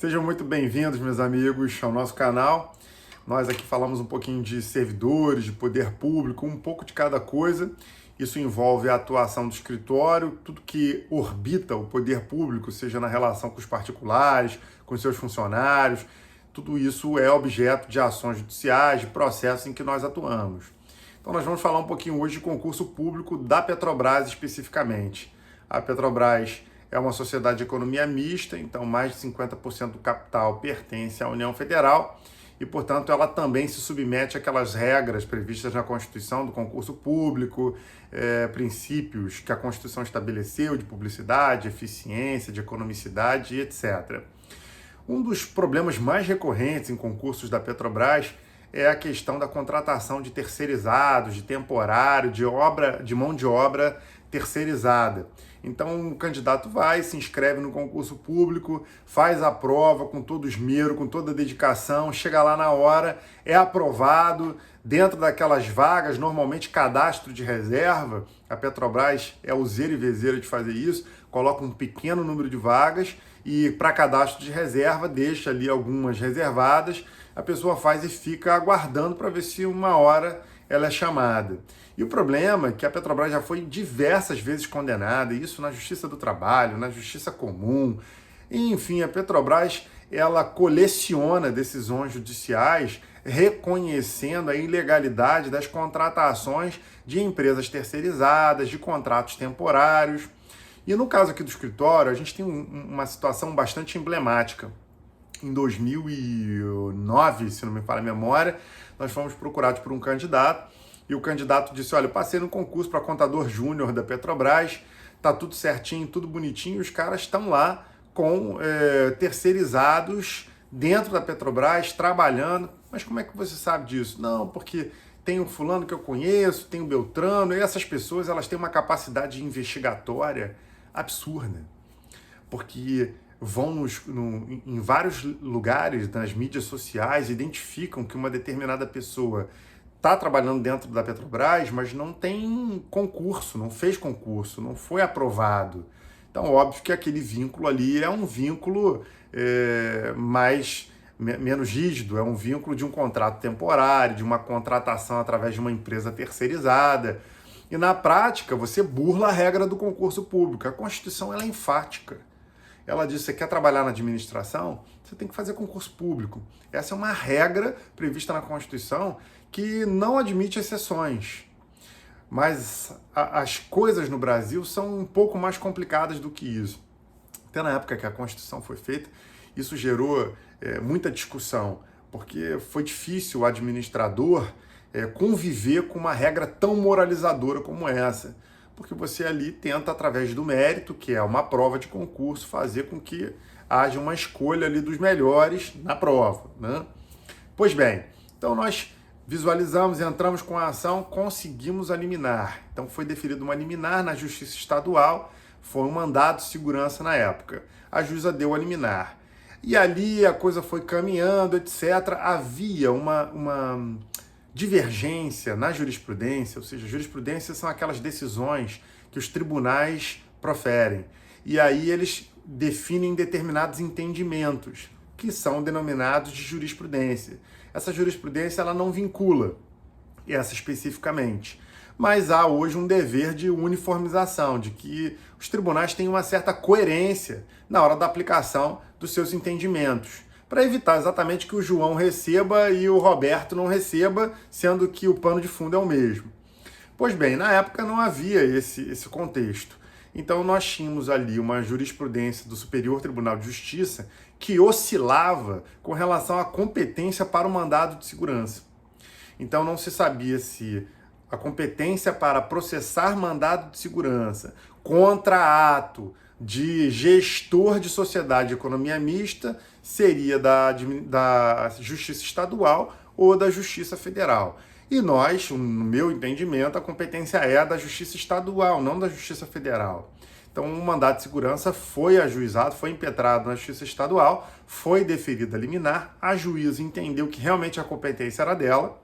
Sejam muito bem-vindos, meus amigos, ao nosso canal. Nós aqui falamos um pouquinho de servidores, de poder público, um pouco de cada coisa. Isso envolve a atuação do escritório, tudo que orbita o poder público, seja na relação com os particulares, com os seus funcionários. Tudo isso é objeto de ações judiciais, de processos em que nós atuamos. Então nós vamos falar um pouquinho hoje de concurso público da Petrobras especificamente. A Petrobras é uma sociedade de economia mista, então mais de 50% do capital pertence à União Federal e, portanto, ela também se submete àquelas regras previstas na Constituição do concurso público, princípios que a Constituição estabeleceu de publicidade, eficiência, de economicidade, etc. Um dos problemas mais recorrentes em concursos da Petrobras é a questão da contratação de terceirizados, de temporário, de mão de obra terceirizada. Então o candidato vai, se inscreve no concurso público, faz a prova com todo esmero, com toda dedicação, chega lá na hora, é aprovado, dentro daquelas vagas, normalmente cadastro de reserva, a Petrobras é useira e vezeira de fazer isso, coloca um pequeno número de vagas e para cadastro de reserva deixa ali algumas reservadas, a pessoa faz e fica aguardando para ver se uma hora ela é chamada. E o problema é que a Petrobras já foi diversas vezes condenada, isso na Justiça do Trabalho, na Justiça Comum. Enfim, a Petrobras ela coleciona decisões judiciais reconhecendo a ilegalidade das contratações de empresas terceirizadas, de contratos temporários. E no caso aqui do escritório, a gente tem uma situação bastante emblemática. Em 2009, se não me falha a memória, nós fomos procurados por um candidato e o candidato disse, olha, eu passei no concurso para contador júnior da Petrobras, tá tudo certinho, tudo bonitinho, os caras estão lá com terceirizados dentro da Petrobras, trabalhando. Mas como é que você sabe disso? Não, porque tem um fulano que eu conheço, tem o Beltrano, e essas pessoas elas têm uma capacidade investigatória absurda, porque vão em vários lugares nas mídias sociais, identificam que uma determinada pessoa está trabalhando dentro da Petrobras, mas não tem concurso, não fez concurso, não foi aprovado. Então, óbvio que aquele vínculo ali é um vínculo menos rígido, é um vínculo de um contrato temporário, de uma contratação através de uma empresa terceirizada. E na prática, você burla a regra do concurso público. A Constituição ela é enfática. Ela diz, você quer trabalhar na administração? Você tem que fazer concurso público. Essa é uma regra prevista na Constituição que não admite exceções. Mas as coisas no Brasil são um pouco mais complicadas do que isso. Até na época que a Constituição foi feita, isso gerou muita discussão, porque foi difícil o administrador conviver com uma regra tão moralizadora como essa. Porque você ali tenta, através do mérito, que é uma prova de concurso, fazer com que haja uma escolha ali dos melhores na prova, né? Pois bem, então nós visualizamos, entramos com a ação, conseguimos a liminar. Então foi deferida uma liminar na Justiça Estadual, foi um mandado de segurança na época. A juíza deu a liminar. E ali a coisa foi caminhando, etc. Havia uma divergência na jurisprudência, ou seja, jurisprudência são aquelas decisões que os tribunais proferem. E aí eles definem determinados entendimentos, que são denominados de jurisprudência. Essa jurisprudência ela não vincula essa especificamente, mas há hoje um dever de uniformização, de que os tribunais tenham uma certa coerência na hora da aplicação dos seus entendimentos, para evitar exatamente que o João receba e o Roberto não receba, sendo que o pano de fundo é o mesmo. Pois bem, na época não havia esse contexto. Então nós tínhamos ali uma jurisprudência do Superior Tribunal de Justiça que oscilava com relação à competência para o mandado de segurança. Então não se sabia se a competência para processar mandado de segurança contra ato de gestor de sociedade de economia mista seria da Justiça Estadual ou da Justiça Federal. E nós, no meu entendimento, a competência é da Justiça Estadual, não da Justiça Federal. Então, o mandado de segurança foi ajuizado, foi impetrado na Justiça Estadual, foi deferida a liminar, a juíza entendeu que realmente a competência era dela,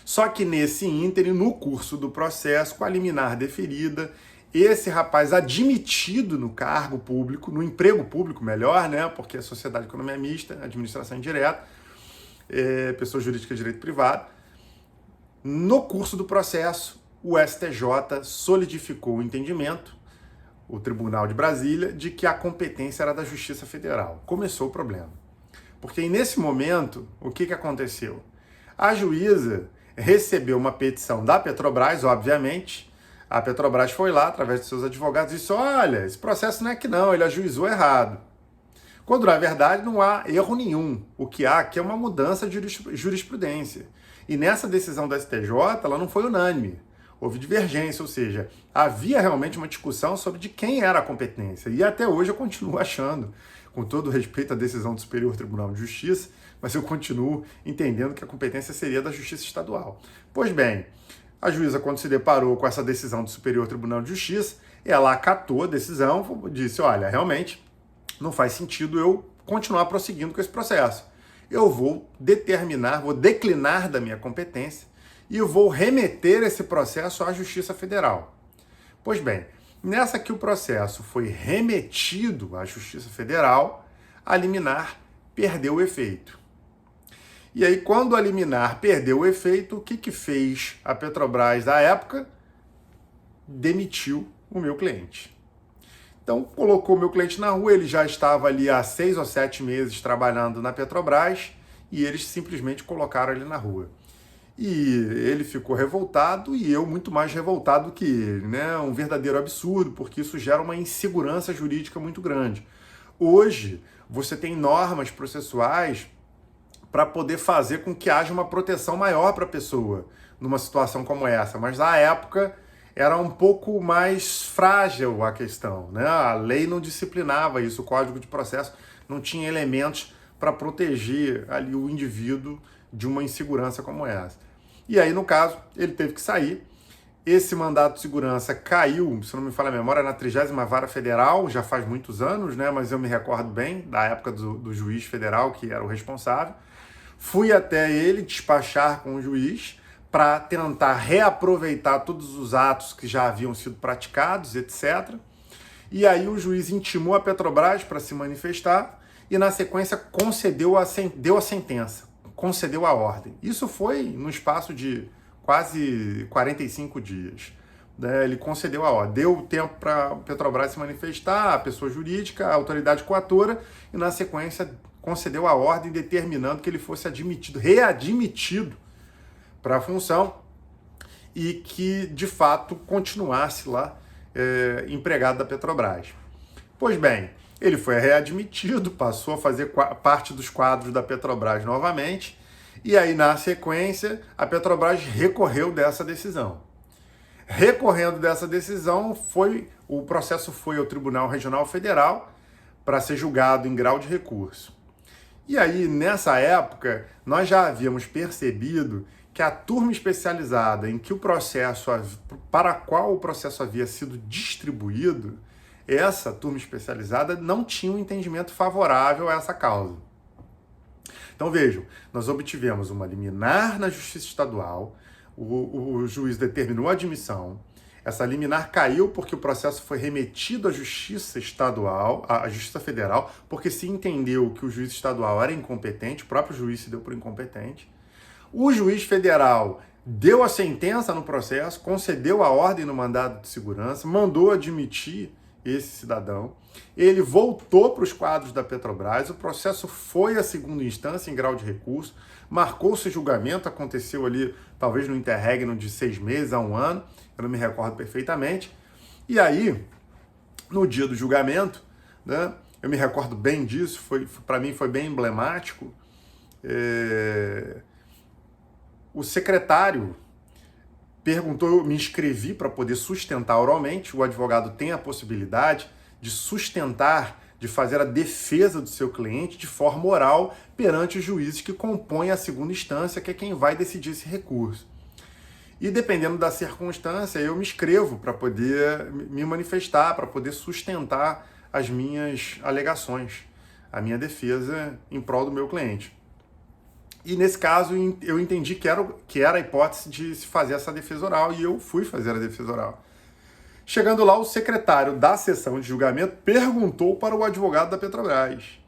só que nesse ínterim, no curso do processo, com a liminar deferida, esse rapaz admitido no cargo público, no emprego público melhor, né? Porque a sociedade de economia mista, administração indireta, pessoa jurídica de direito privado. No curso do processo, o STJ solidificou o entendimento, o Tribunal de Brasília, de que a competência era da Justiça Federal. Começou o problema. Porque nesse momento, o que aconteceu? A juíza recebeu uma petição da Petrobras, obviamente. A Petrobras foi lá, através de seus advogados, e disse: olha, esse processo não é que não, ele ajuizou errado. Quando, na verdade, não há erro nenhum. O que há aqui é uma mudança de jurisprudência. E nessa decisão da STJ, ela não foi unânime. Houve divergência, ou seja, havia realmente uma discussão sobre de quem era a competência. E até hoje eu continuo achando, com todo respeito à decisão do Superior Tribunal de Justiça, mas eu continuo entendendo que a competência seria da Justiça Estadual. Pois bem, a juíza, quando se deparou com essa decisão do Superior Tribunal de Justiça, ela acatou a decisão, disse: olha, realmente não faz sentido eu continuar prosseguindo com esse processo. Eu vou declinar da minha competência e eu vou remeter esse processo à Justiça Federal. Pois bem, nessa que o processo foi remetido à Justiça Federal, a liminar perdeu o efeito. E aí, quando a liminar perdeu o efeito, o que fez a Petrobras da época? Demitiu o meu cliente. Então, colocou o meu cliente na rua, ele já estava ali há 6 ou 7 meses trabalhando na Petrobras e eles simplesmente colocaram ele na rua. E ele ficou revoltado e eu muito mais revoltado que ele, né? Um verdadeiro absurdo, porque isso gera uma insegurança jurídica muito grande. Hoje, você tem normas processuais para poder fazer com que haja uma proteção maior para a pessoa numa situação como essa, mas na época era um pouco mais frágil a questão, né? A lei não disciplinava isso, o Código de Processo não tinha elementos para proteger ali o indivíduo de uma insegurança como essa. E aí, no caso, ele teve que sair. Esse mandato de segurança caiu, se não me falha a memória, na 30ª Vara Federal, já faz muitos anos, né? Mas eu me recordo bem da época do juiz federal, que era o responsável. Fui até ele despachar com o juiz para tentar reaproveitar todos os atos que já haviam sido praticados, etc. E aí o juiz intimou a Petrobras para se manifestar e, na sequência, deu a sentença, concedeu a ordem. Isso foi no espaço de quase 45 dias. Né? Ele concedeu a ordem, deu tempo para a Petrobras se manifestar, a pessoa jurídica, a autoridade coatora, e, na sequência, concedeu a ordem determinando que ele fosse readmitido para a função e que, de fato, continuasse lá empregado da Petrobras. Pois bem, ele foi readmitido, passou a fazer parte dos quadros da Petrobras novamente, e aí, na sequência, a Petrobras recorreu dessa decisão. Recorrendo dessa decisão, o processo foi ao Tribunal Regional Federal para ser julgado em grau de recurso. E aí, nessa época, nós já havíamos percebido que a turma especializada em que para a qual o processo havia sido distribuído, essa turma especializada não tinha um entendimento favorável a essa causa. Então vejam, nós obtivemos uma liminar na Justiça Estadual, o juiz determinou a admissão, essa liminar caiu porque o processo foi remetido à Justiça Estadual, à Justiça Federal, porque se entendeu que o juiz estadual era incompetente, o próprio juiz se deu por incompetente. O juiz federal deu a sentença no processo, concedeu a ordem no mandado de segurança, mandou admitir esse cidadão. Ele voltou para os quadros da Petrobras, o processo foi à segunda instância em grau de recurso, marcou-se julgamento, aconteceu ali talvez no interregno de 6 meses a 1 ano, eu não me recordo perfeitamente. E aí, no dia do julgamento, né, eu me recordo bem disso, para mim foi bem emblemático, o secretário perguntou, eu me inscrevi para poder sustentar oralmente, o advogado tem a possibilidade de sustentar, de fazer a defesa do seu cliente de forma oral perante os juízes que compõem a segunda instância, que é quem vai decidir esse recurso. E dependendo da circunstância, eu me inscrevo para poder me manifestar, para poder sustentar as minhas alegações, a minha defesa em prol do meu cliente. E nesse caso eu entendi que era a hipótese de se fazer essa defesa oral e eu fui fazer a defesa oral. Chegando lá, o secretário da sessão de julgamento perguntou para o advogado da Petrobras: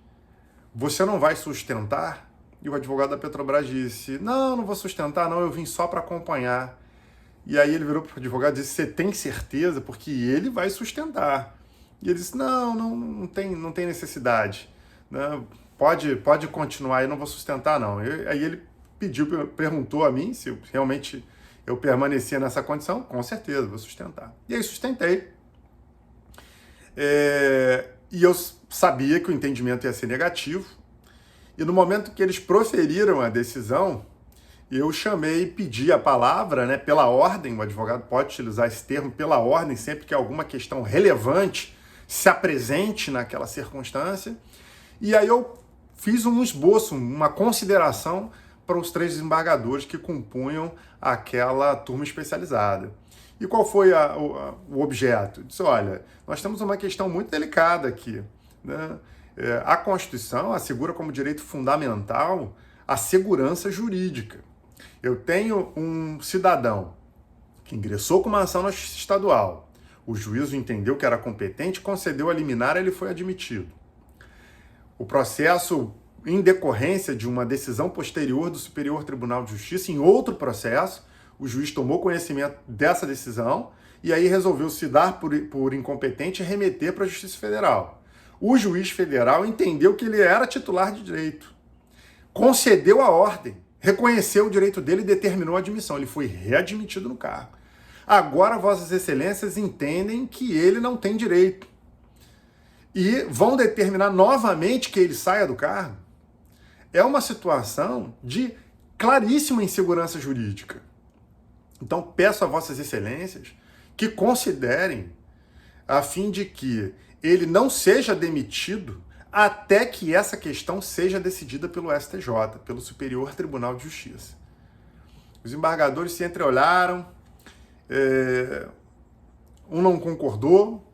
você não vai sustentar? E o advogado da Petrobras disse: não, não vou sustentar, não, eu vim só para acompanhar. E aí ele virou para o advogado e disse: você tem certeza? Porque ele vai sustentar. E ele disse: não tem necessidade. Não, pode continuar, eu não vou sustentar, não. Aí ele perguntou a mim se realmente eu permanecia nessa condição. Com certeza, vou sustentar. E aí sustentei. E eu sabia que o entendimento ia ser negativo. E no momento que eles proferiram a decisão, eu chamei e pedi a palavra, né, pela ordem. O advogado pode utilizar esse termo, pela ordem, sempre que alguma questão relevante se apresente naquela circunstância. E aí eu fiz um esboço, uma consideração para os 3 desembargadores que compunham aquela turma especializada. E qual foi o objeto? Eu disse: olha, nós temos uma questão muito delicada aqui, né? A Constituição assegura como direito fundamental a segurança jurídica. Eu tenho um cidadão que ingressou com uma ação na Justiça Estadual. O juízo entendeu que era competente, concedeu a liminar, ele foi admitido. O processo, em decorrência de uma decisão posterior do Superior Tribunal de Justiça, em outro processo, o juiz tomou conhecimento dessa decisão e aí resolveu se dar por incompetente e remeter para a Justiça Federal. O juiz federal entendeu que ele era titular de direito, concedeu a ordem, reconheceu o direito dele e determinou a admissão. Ele foi readmitido no cargo. Agora, Vossas Excelências entendem que ele não tem direito e vão determinar novamente que ele saia do cargo. É uma situação de claríssima insegurança jurídica. Então, peço a Vossas Excelências que considerem, a fim de que ele não seja demitido até que essa questão seja decidida pelo STJ, pelo Superior Tribunal de Justiça. Os embargadores se entreolharam, um não concordou,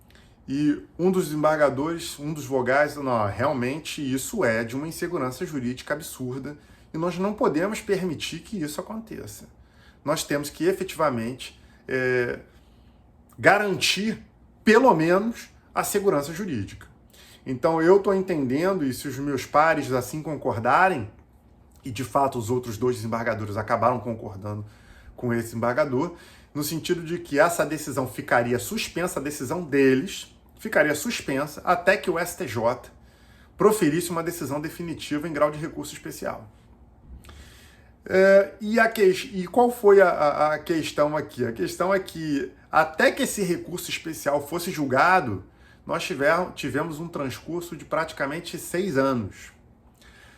e um dos embargadores, um dos vogais, não, realmente isso é de uma insegurança jurídica absurda e nós não podemos permitir que isso aconteça. Nós temos que efetivamente garantir, pelo menos, a segurança jurídica. Então eu estou entendendo, e se os meus pares assim concordarem, e de fato os outros 2 desembargadores acabaram concordando com esse embargador, no sentido de que essa decisão ficaria suspensa, a decisão deles ficaria suspensa até que o STJ proferisse uma decisão definitiva em grau de recurso especial. E qual foi a questão aqui? A questão é que até que esse recurso especial fosse julgado, nós tivemos um transcurso de praticamente 6 anos.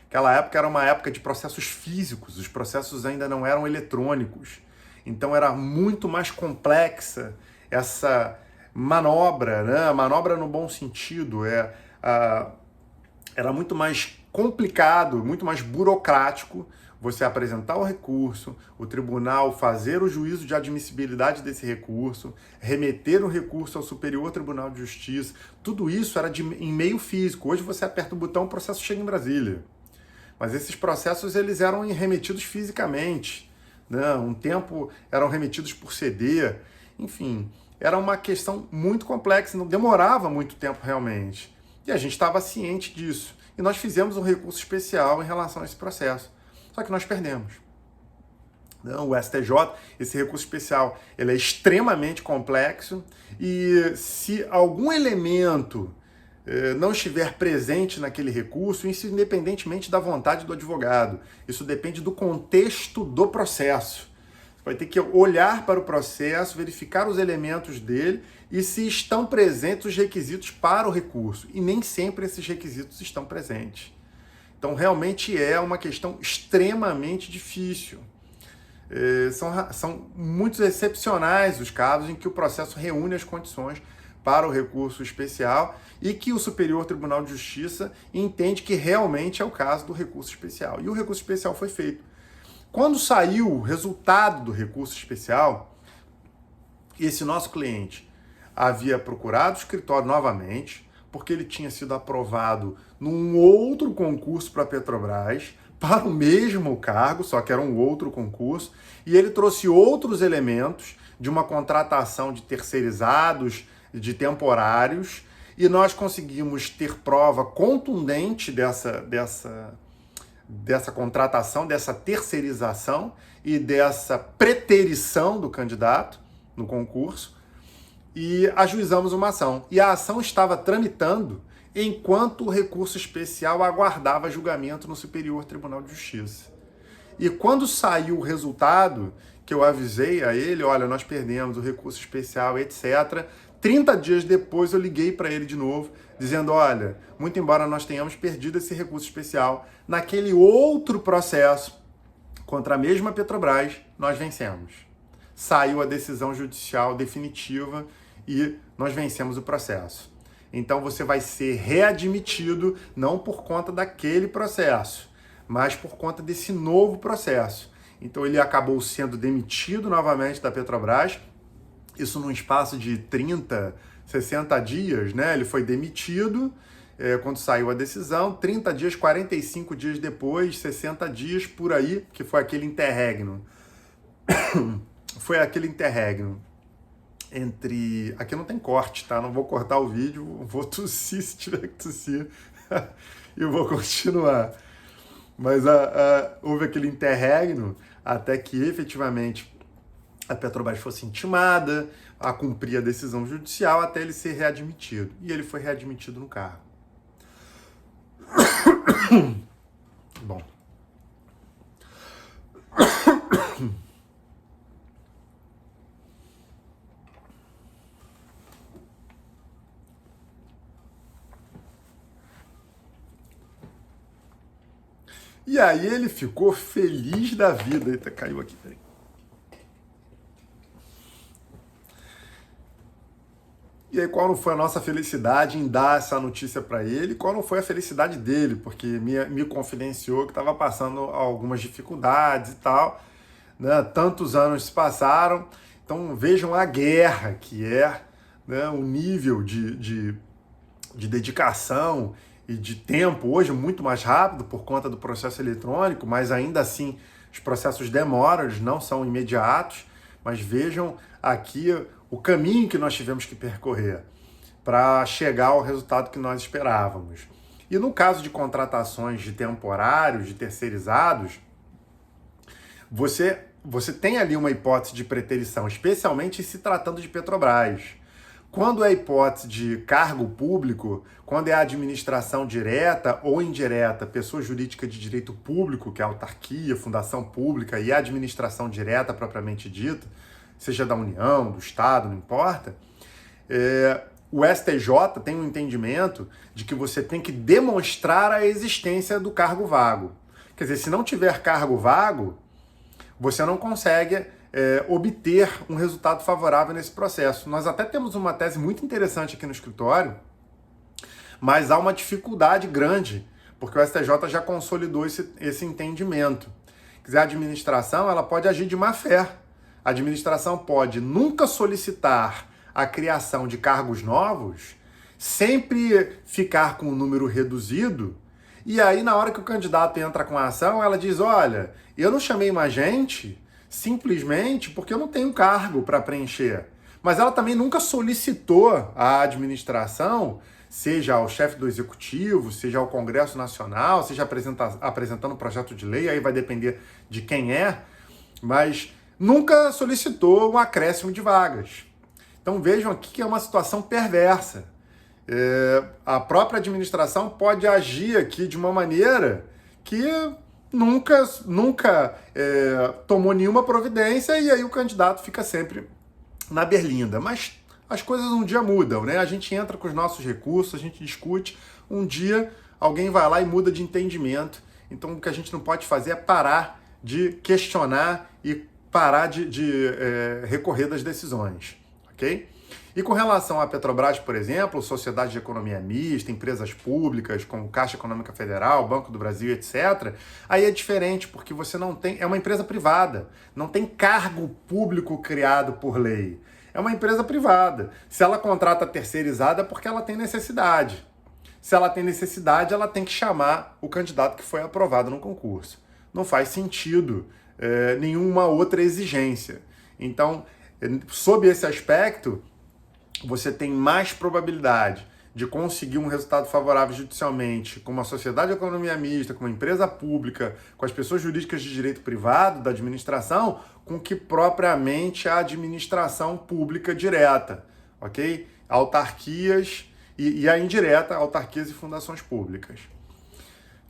Aquela época era uma época de processos físicos, os processos ainda não eram eletrônicos. Então era muito mais complexa essa manobra, né? A manobra no bom sentido, era muito mais complicado, muito mais burocrático você apresentar o recurso, o tribunal fazer o juízo de admissibilidade desse recurso, remeter o recurso ao Superior Tribunal de Justiça. Tudo isso era em meio físico. Hoje você aperta o botão, o processo chega em Brasília. Mas esses processos eles eram remetidos fisicamente, né? Um tempo eram remetidos por CD. Enfim, era uma questão muito complexa, não demorava muito tempo realmente. E a gente estava ciente disso. E nós fizemos um recurso especial em relação a esse processo. Só que nós perdemos. O STJ, esse recurso especial, ele é extremamente complexo e se algum elemento não estiver presente naquele recurso, isso independentemente da vontade do advogado, isso depende do contexto do processo. Você vai ter que olhar para o processo, verificar os elementos dele e se estão presentes os requisitos para o recurso. E nem sempre esses requisitos estão presentes. Então, realmente é uma questão extremamente difícil. São muito excepcionais os casos em que o processo reúne as condições para o recurso especial e que o Superior Tribunal de Justiça entende que realmente é o caso do recurso especial. E o recurso especial foi feito. Quando saiu o resultado do recurso especial, esse nosso cliente havia procurado o escritório novamente, porque ele tinha sido aprovado num outro concurso para a Petrobras, para o mesmo cargo, só que era um outro concurso, e ele trouxe outros elementos de uma contratação de terceirizados, de temporários, e nós conseguimos ter prova contundente dessa contratação, dessa terceirização e dessa preterição do candidato no concurso, e ajuizamos uma ação. E a ação estava tramitando enquanto o recurso especial aguardava julgamento no Superior Tribunal de Justiça. E quando saiu o resultado, que eu avisei a ele, olha, nós perdemos o recurso especial, etc., 30 dias depois eu liguei para ele de novo, dizendo, olha, muito embora nós tenhamos perdido esse recurso especial, naquele outro processo contra a mesma Petrobras, nós vencemos. Saiu a decisão judicial definitiva e nós vencemos o processo. Então você vai ser readmitido não por conta daquele processo, mas por conta desse novo processo. Então ele acabou sendo demitido novamente da Petrobras, isso num espaço de 30, 60 dias, né? Ele foi demitido quando saiu a decisão, 30 dias, 45 dias depois, 60 dias por aí, que foi aquele interregno. Foi aquele interregno entre... Aqui não tem corte, tá? Não vou cortar o vídeo, vou tossir se tiver que tossir. E vou continuar. Mas houve aquele interregno até que efetivamente a Petrobras fosse intimada a cumprir a decisão judicial até ele ser readmitido. E ele foi readmitido no cargo. Bom. E aí ele ficou feliz da vida. Eita, caiu aqui, peraí. E aí qual não foi a nossa felicidade em dar essa notícia para ele? Qual não foi a felicidade dele? Porque me confidenciou que estava passando algumas dificuldades e tal, né? Tantos anos se passaram. Então vejam a guerra que é, né? O nível de dedicação e de tempo hoje muito mais rápido por conta do processo eletrônico, mas ainda assim os processos demoram, eles não são imediatos, mas vejam aqui o caminho que nós tivemos que percorrer para chegar ao resultado que nós esperávamos. E no caso de contratações de temporários, de terceirizados, você tem ali uma hipótese de preterição, especialmente se tratando de Petrobras. Quando é hipótese de cargo público, quando é administração direta ou indireta, pessoa jurídica de direito público, que é a autarquia, fundação pública e a administração direta propriamente dita, seja da União, do Estado, não importa, o STJ tem um entendimento de que você tem que demonstrar a existência do cargo vago. Quer dizer, se não tiver cargo vago, você não consegue obter um resultado favorável nesse processo. Nós até temos uma tese muito interessante aqui no escritório, mas há uma dificuldade grande, porque o STJ já consolidou esse entendimento. Quer dizer, a administração ela pode agir de má fé. A administração pode nunca solicitar a criação de cargos novos, sempre ficar com um número reduzido, e aí na hora que o candidato entra com a ação, ela diz, olha, eu não chamei mais gente simplesmente porque eu não tenho cargo para preencher. Mas ela também nunca solicitou à administração, seja ao chefe do executivo, seja ao Congresso Nacional, seja apresentando um projeto de lei, aí vai depender de quem é, mas nunca solicitou um acréscimo de vagas. Então vejam aqui que é uma situação perversa. A própria administração pode agir aqui de uma maneira que nunca tomou nenhuma providência e aí o candidato fica sempre na berlinda. Mas as coisas um dia mudam, né? A gente entra com os nossos recursos, a gente discute, um dia alguém vai lá e muda de entendimento. Então o que a gente não pode fazer é parar de questionar e parar de recorrer das decisões, ok? E com relação à Petrobras, por exemplo, sociedade de economia mista, empresas públicas como Caixa Econômica Federal, Banco do Brasil, etc., aí é diferente, porque você não tem... É uma empresa privada, não tem cargo público criado por lei. É uma empresa privada. Se ela contrata terceirizada é porque ela tem necessidade. Se ela tem necessidade, ela tem que chamar o candidato que foi aprovado no concurso. Não faz sentido nenhuma outra exigência. Então, Sob esse aspecto, você tem mais probabilidade de conseguir um resultado favorável judicialmente com uma sociedade de economia mista, com uma empresa pública, com as pessoas jurídicas de direito privado, da administração, com que propriamente a administração pública direta, ok? Autarquias e a indireta, autarquias e fundações públicas.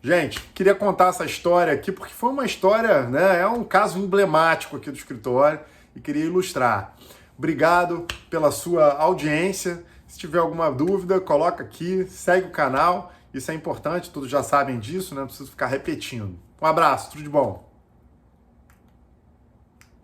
Gente, queria contar essa história aqui porque foi uma história, né? É um caso emblemático aqui do escritório e queria ilustrar. Obrigado pela sua audiência. Se tiver alguma dúvida, coloca aqui, segue o canal. Isso é importante, todos já sabem disso, né? Não preciso ficar repetindo. Um abraço, tudo de bom.